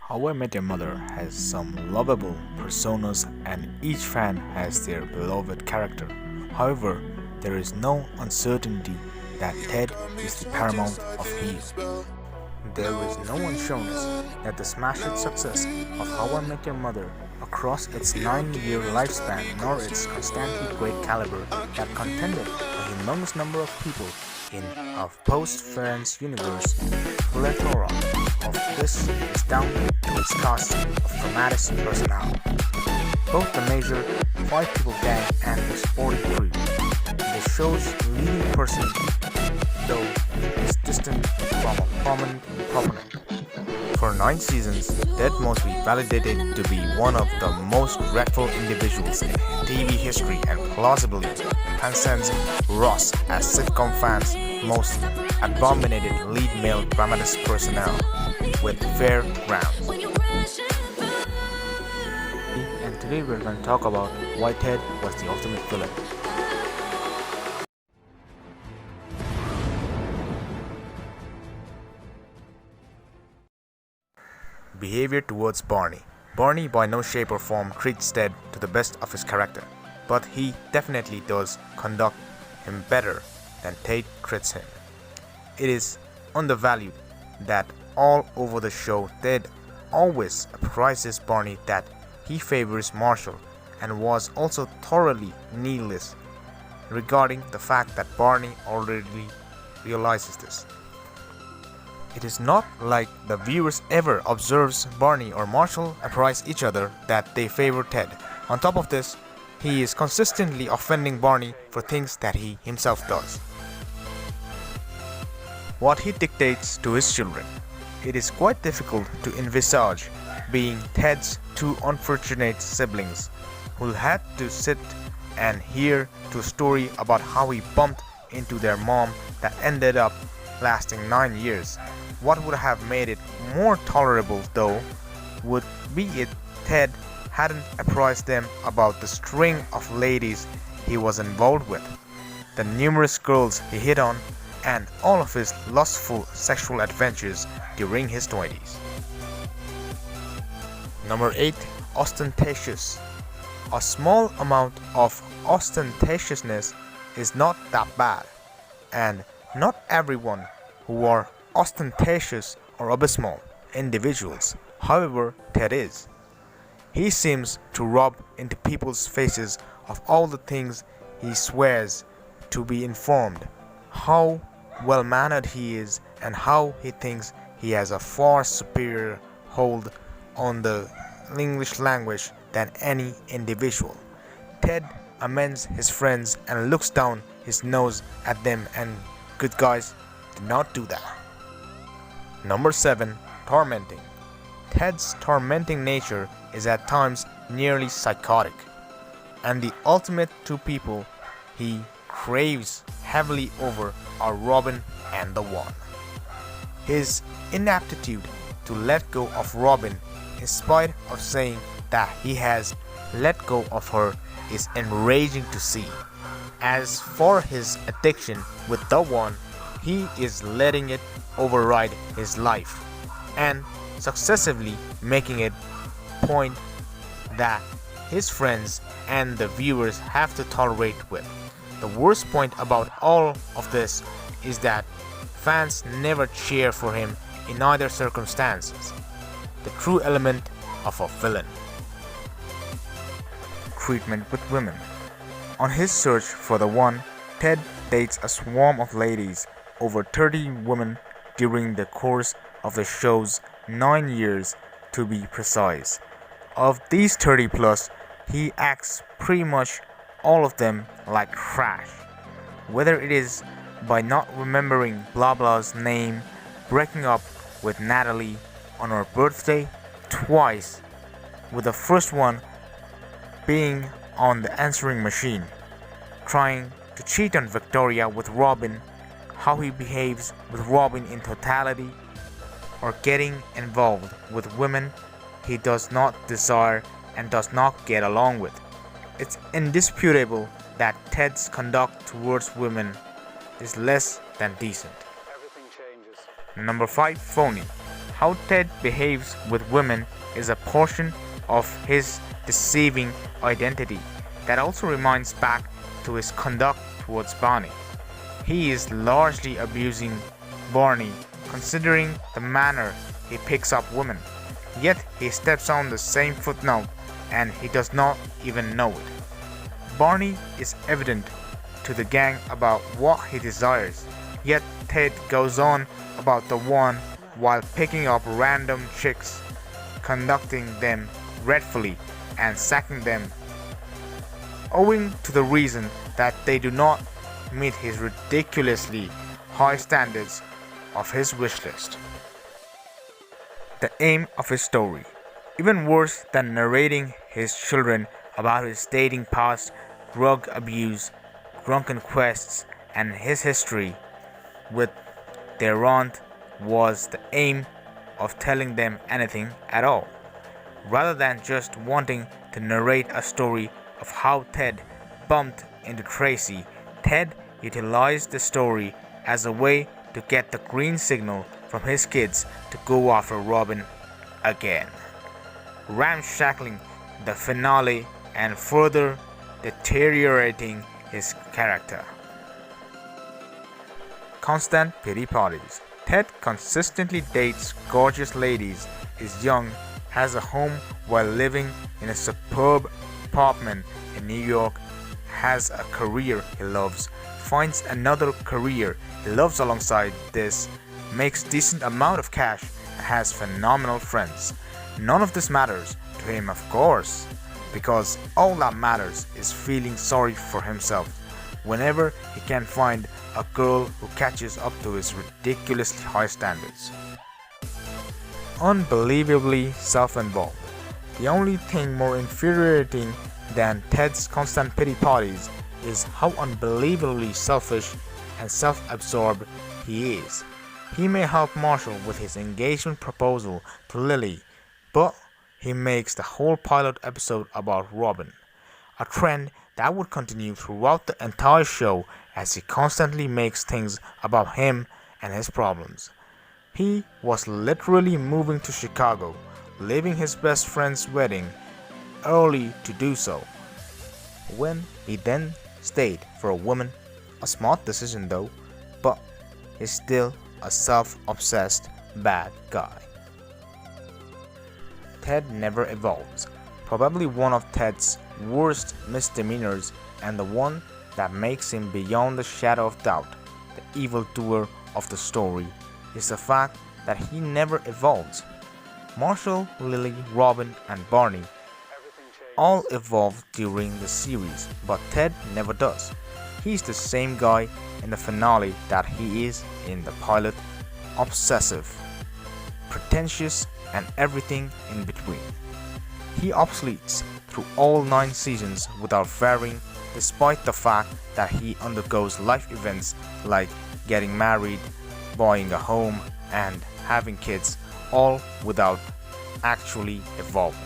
How I Met Your Mother has some lovable personas and each fan has their beloved character. However, there is no uncertainty that Ted is the paramount of heel. There is no assurance that the smash hit success of How I Met Your Mother across its 9-year lifespan nor its constantly great caliber that contended a humongous number of people in a post-Friends universe plethora of this is down to its cast of traumatic personnel. Both the major 5-people gang and the supporting crew. The show's leading person, though, is distant from a prominent proponent. For 9 seasons, Ted must be validated to be one of the most dreadful individuals in TV history and plausibly transcends Ross as sitcom fans' most abominated lead male dramatist personnel with fair ground. And today we're going to talk about why Ted was the ultimate villain. Behavior towards Barney. Barney by no shape or form treats Ted to the best of his character, but he definitely does conduct him better than Ted treats him. It is undervalued that all over the show Ted always apprises Barney that he favors Marshall and was also thoroughly nihilist regarding the fact that Barney already realizes this. It is not like the viewers ever observes Barney or Marshall apprise each other that they favor Ted. On top of this, he is consistently offending Barney for things that he himself does. What he dictates to his children. It is quite difficult to envisage being Ted's 2 unfortunate siblings who had to sit and hear a story about how he bumped into their mom that ended up lasting 9 years. What would have made it more tolerable though would be if Ted hadn't apprised them about the string of ladies he was involved with, the numerous girls he hit on, and all of his lustful sexual adventures during his 20s. Number 8. Ostentatious. A small amount of ostentatiousness is not that bad, and not everyone who are ostentatious or abysmal individuals. However, Ted is. He seems to rub into people's faces of all the things he swears to be informed, how well-mannered he is, and how he thinks he has a far superior hold on the English language than any individual. Ted amends his friends and looks down his nose at them, and good guys do not do that. Number 7. Tormenting. Ted's tormenting nature is at times nearly psychotic, and the ultimate 2 people he craves heavily over are Robin and the One. His inaptitude to let go of Robin in spite of saying that he has let go of her is enraging to see. As for his addiction with the One, he is letting it override his life and successively making it point that his friends and the viewers have to tolerate with. The worst point about all of this is that fans never cheer for him in either circumstances. The true element of a villain. Treatment with women. On his search for the One, Ted dates a swarm of ladies, over 30 women during the course of the show's 9 years to be precise. Of these 30 plus, he acts pretty much all of them like trash. Whether it is by not remembering blah blah's name, breaking up with Natalie on her birthday twice, with the first one being on the answering machine, trying to cheat on Victoria with Robin, how he behaves with Robin in totality, or getting involved with women he does not desire and does not get along with. It's indisputable that Ted's conduct towards women is less than decent. Number 5. Phony. how Ted behaves with women is a portion of his deceiving identity that also reminds back to his conduct towards Barney. He is largely abusing Barney considering the manner he picks up women, yet he steps on the same footnote and he does not even know it. Barney is evident to the gang about what he desires, yet Ted goes on about the one while picking up random chicks, conducting them dreadfully and sacking them owing to the reason that they do not meet his ridiculously high standards of his wish list. The aim of his story, even worse than narrating his children about his dating past, drug abuse, drunken quests, and his history with their rant, was the aim of telling them anything at all, rather than just wanting to narrate a story of how Ted bumped into Tracy. Ted utilized the story as a way to get the green signal from his kids to go after Robin again, ramshackling the finale and further deteriorating his character. Constant pity parties. Ted consistently dates gorgeous ladies, is young, has a home while living in a superb apartment in New York, has a career he loves, finds another career he loves alongside this, makes decent amount of cash, and has phenomenal friends. None of this matters to him, of course, because all that matters is feeling sorry for himself whenever he can find a girl who catches up to his ridiculously high standards. Unbelievably self-involved. The only thing more infuriating than Ted's constant pity parties is how unbelievably selfish and self-absorbed he is. He may help Marshall with his engagement proposal to Lily, but he makes the whole pilot episode about Robin, a trend that would continue throughout the entire show as he constantly makes things about him and his problems. He was literally moving to Chicago, leaving his best friend's wedding early to do so, when he then stayed for a woman. A smart decision though, but he's still a self-obsessed bad guy. Ted never evolves. Probably one of Ted's worst misdemeanors, and the one that makes him beyond the shadow of doubt the evildoer of the story, is the fact that he never evolves. Marshall, Lily, Robin, and Barney all evolve during the series, but Ted never does. He's the same guy in the finale that he is in the pilot, obsessive, pretentious, and everything in between. He obsoletes through all 9 seasons without varying, despite the fact that he undergoes life events like getting married, buying a home, and having kids, all without actually evolving.